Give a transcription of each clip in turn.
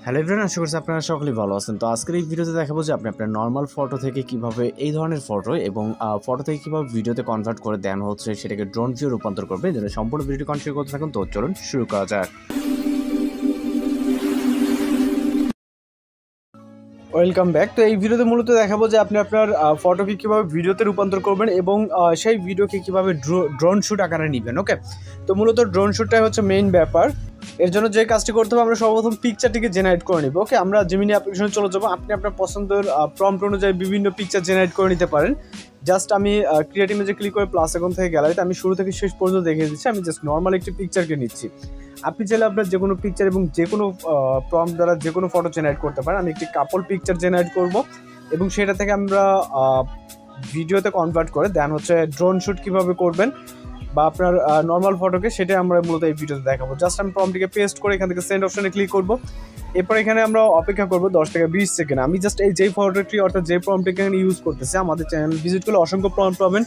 Hello everyone, আশা করছি আপনারা সকলেই ভালো আছেন। তো আজকের এই ভিডিওতে দেখাবো যে আপনি আপনার নর্মাল ফটো থেকে কিভাবে এই ধরনের ফটো এবং ফটো থেকে কিভাবে ভিডিওতে কনভার্ট করে দেন হচ্ছে সেটাকে ড্রোন ভিউ রূপান্তর করবে। এই জন্য সম্পূর্ণ ভিডিওটি কন্টিনিউ করতে থাকুন। তো চলুন শুরু করা যাক। Welcome back. তো এই ভিডিওতে মূলত দেখাবো যে আপনি আপনার ফটোকে কীভাবে ভিডিওতে রূপান্তর করবেন এবং সেই ভিডিওকে কীভাবে ড্রোন শ্যুট আকারে নেবেন। ওকে, তো মূলত ড্রোন শ্যুটটাই হচ্ছে মেইন ব্যাপার। এর জন্য যে কাজটি করতে হবে, আমরা সর্বপ্রথম পিকচারটিকে জেনারেট করে নিব। ওকে, আমরা জেমিনি অ্যাপ্লিকেশনে চলে যাবো। আপনি আপনার পছন্দের প্রম্পট অনুযায়ী বিভিন্ন পিকচার জেনারেট করে নিতে পারেন। জাস্ট আমি ক্রিয়েট ইমেজে ক্লিক করে প্লাস এখন থেকে গ্যালারিতে আমি শুরু থেকে শেষ পর্যন্ত দেখিয়ে দিচ্ছি। আমি জাস্ট নর্মাল একটি পিকচারকে নিচ্ছি। আপনি চাইলে আপনার যে কোনো পিকচার এবং যে কোনো প্রম্পট দ্বারা যে কোনো ফটো জেনারেট করতে পারেন। আমি একটি কাপল পিকচার জেনারেট করব এবং সেটা থেকে আমরা ভিডিওতে কনভার্ট করে দেন হচ্ছে ড্রোন শ্যুট কীভাবে করবেন বা আপনার নর্মাল ফটোকে, সেটাই আমরা মূলত এই ভিডিওতে দেখাবো। জাস্ট আমি প্রম্পটটিকে পেস্ট করে এখান থেকে সেন্ড অপশনে ক্লিক করব। এরপর এখানে আমরা অপেক্ষা করবো 10 থেকে 20 সেকেন্ড। আমি জাস্ট এই যেই ফটোটি অর্থাৎ যে প্রম্পটটিকে এখানে ইউজ করতেছি, আমাদের চ্যানেল ভিজিট করলে অসংখ্য প্রম্পট পাবেন।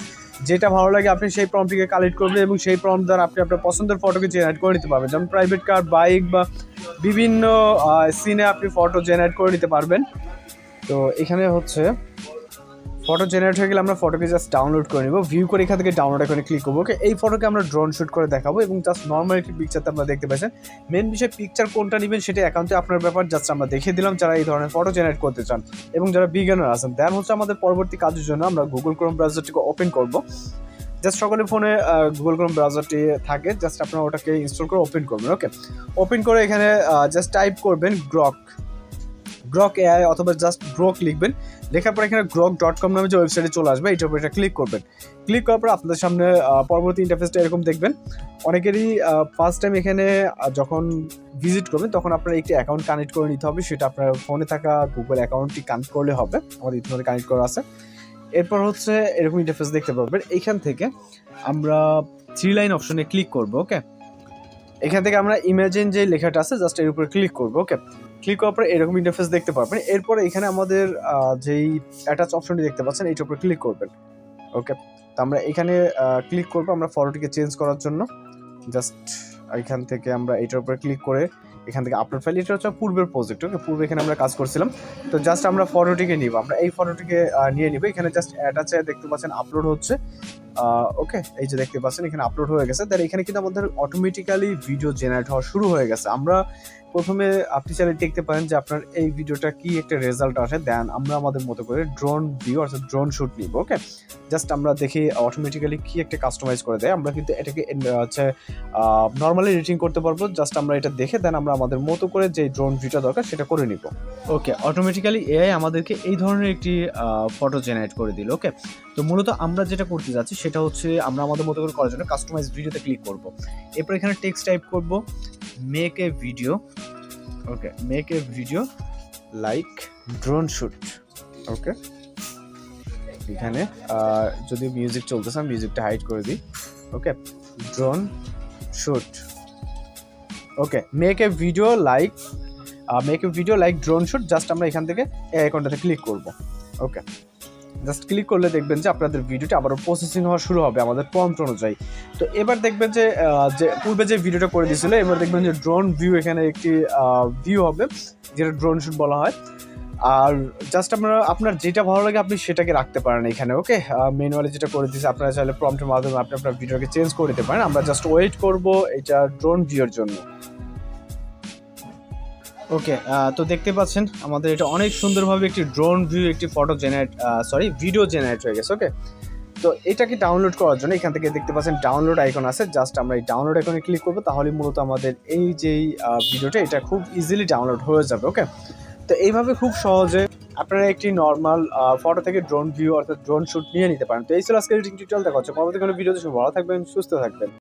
যেটা ভালো লাগে আপনি সেই প্রম্পটটিকে কালেক্ট করবেন এবং সেই প্রম্পট দ্বারা আপনি আপনার পছন্দের ফটোকে জেনারেট করে নিতে পারবেন। যেমন প্রাইভেট কার, বাইক বা বিভিন্ন সিনে আপনি ফটো জেনারেট করে নিতে পারবেন। তো এখানে হচ্ছে ফটো জেনারেট হয়ে গেলে আমরা ফটোকে জাস্ট ডাউনলোড করে নেব। ভিউ করে এখান থেকে ডাউনলোড এখানে ক্লিক করবো। ওকে, এই ফটোকে আমরা ড্রোন শ্যুট করে দেখাবো এবং জাস্ট নর্মাল একটি পিকচারতে আপনারা দেখতে পাচ্ছেন। মেন বিষয় পিকচার কোনটা নেবেন সেটা একান্তই আপনার ব্যাপার। জাস্ট আমরা দেখিয়ে দিলাম যারা এই ধরনের ফটো জেনারেট করতে চান এবং যারা বিগিনার আছেন। দেন হচ্ছে আমাদের পরবর্তী কাজের জন্য আমরা গুগল ক্রোম ব্রাউজারটিকে ওপেন করব। জাস্ট সকলের ফোনে গুগল ক্রোম ব্রাউজারটি থাকে, জাস্ট আপনারা ওটাকে ইনস্টল করে ওপেন করবেন। ওকে, ওপেন করে এখানে জাস্ট টাইপ করবেন গ্রক এআই অথবা জাস্ট গ্রক লিখবেন। লেখার পর এখানে grok.com নামে যে ওয়েবসাইটে চলে আসবে, এইটার উপর এটা ক্লিক করবেন। ক্লিক করার পর আপনাদের সামনে পরবর্তী ইন্টারফেসটা এরকম দেখবেন। অনেকেরই ফার্স্ট টাইম এখানে যখন ভিজিট করবেন তখন আপনার একটি অ্যাকাউন্ট কানেক্ট করে নিতে হবে। সেটা আপনার ফোনে থাকা গুগল অ্যাকাউন্টটি কানেক্ট করলে হবে। আমাদের ইতিমধ্যে কানেক্ট করা আছে। এরপর হচ্ছে এরকম ইন্টারফেস দেখতে পাবেন। এইখান থেকে আমরা 3 লাইন অপশনে ক্লিক করব। ওকে, এখান থেকে আমরা ইমেজিন যে লেখাটা আছে জাস্ট এর উপরে ক্লিক করব। ওকে, ক্লিক করার পরে এরকম ইন্টারফেস দেখতে পারবেন। এরপরে এখানে আমাদের যেই অ্যাটাচ অপশনটি দেখতে পাচ্ছেন এইটার উপরে ক্লিক করবেন। ওকে, তো আমরা এখানে ক্লিক করবো আমরা ফটোটিকে চেঞ্জ করার জন্য। জাস্ট এখান থেকে আমরা এটার উপরে ক্লিক করে এখান থেকে আপলোড ফাইল, এটা হচ্ছে পূর্বের প্রজেক্ট। ওকে, পূর্বে এখানে আমরা কাজ করছিলাম। তো জাস্ট আমরা ফটোটিকে নিব, আমরা এই ফটোটিকে নিয়ে নিব। এখানে জাস্ট অ্যাটাচে দেখতে পাচ্ছেন আপলোড হচ্ছে। ওকে, এই যে দেখতে পাচ্ছেন এখানে আপলোড হয়ে গেছে। তাহলে এখানে কিন্তু আমাদের অটোমেটিক্যালি ভিডিও জেনারেট হওয়া শুরু হয়ে গেছে। আমরা প্রথমে আপনি চাইলে দেখতে পারেন যে আপনার এই ভিডিওটা কি একটা রেজাল্ট আসে। দেন আমরা আমাদের মতো করে ড্রোন ভিউ অর্থাৎ ড্রোন শ্যুট নিব। ওকে, জাস্ট আমরা দেখি অটোমেটিক্যালি কি একটা কাস্টমাইজ করে দেয়। আমরা কিন্তু এটাকে হচ্ছে নর্মালি এডিটিং করতে পারবো। জাস্ট আমরা এটা দেখে দেন আমরা আমাদের মতো করে যে ড্রোন ভিউটা দরকার সেটা করে নিব। ওকে, অটোমেটিক্যালি এআই আমাদেরকে এই ধরনের একটি ফটো জেনারেট করে দিল। ওকে, তো মূলত আমরা যেটা করতে যাচ্ছি সেটা হচ্ছে আমরা আমাদের মতো করে করার জন্য কাস্টমাইজ ভিডিওতে ক্লিক করব। এরপর এখানে টেক্সট টাইপ করব make a video. Okay, make a video like drone shoot. Okay, এখানে যদি মিউজিক চলতেছে আমি মিউজিকটা হাইড করে দিই। ওকে, drone shoot. Okay, make a video like drone shoot. Just আমরা এখান থেকে এই আইকনটাতে ক্লিক করব। ওকে, জাস্ট ক্লিক করলে দেখবেন যে আপনাদের ভিডিওটা আবারও প্রসেসিং হওয়া শুরু হবে আমাদের প্রম্পট অনুযায়ী। তো এবার দেখবেন যে পূর্বে যে ভিডিওটা করে দিয়েছিল, এবার দেখবেন যে ড্রোন ভিউ এখানে একটি ভিউ হবে যেটা ড্রোন শ্যুট বলা হয়। আর জাস্ট আপনার যেটা ভালো লাগে আপনি সেটাকে রাখতে পারেন এখানে। ওকে, ম্যানুয়ালি যেটা করে দিয়েছে আপনারা চাইলে প্রম্পটের মাধ্যমে আপনি আপনার ভিডিওকে চেঞ্জ করে দিতে পারেন। আমরা জাস্ট ওয়েট করব এটা ড্রোন ভিউর জন্য। ওকে, তো দেখতে পাচ্ছেন আমাদের এটা অনেক সুন্দরভাবে একটি ড্রোন ভিউ একটি ভিডিও জেনারেট হয়ে গেছে। ওকে, তো এটাকে ডাউনলোড করার জন্য এখান থেকে দেখতে পাচ্ছেন ডাউনলোড আইকন আছে। জাস্ট আমরা এই ডাউনলোড আইকনে ক্লিক করবো, তাহলে মূলত আমাদের এই যেই ভিডিওটা এটা খুব ইজিলি ডাউনলোড হয়ে যাবে। ওকে, তো এইভাবে খুব সহজে আপনারা একটি নর্মাল ফটো থেকে ড্রোন ভিউ অর্থাৎ ড্রোন শ্যুট নিয়ে নিতে পারেন। তো এই ছিল আজকের এডিটিং টিউটোরিয়াল। দেখা হচ্ছে পরবর্তী কোনো ভিডিওতে। ভালো থাকবেন, সুস্থ থাকবেন।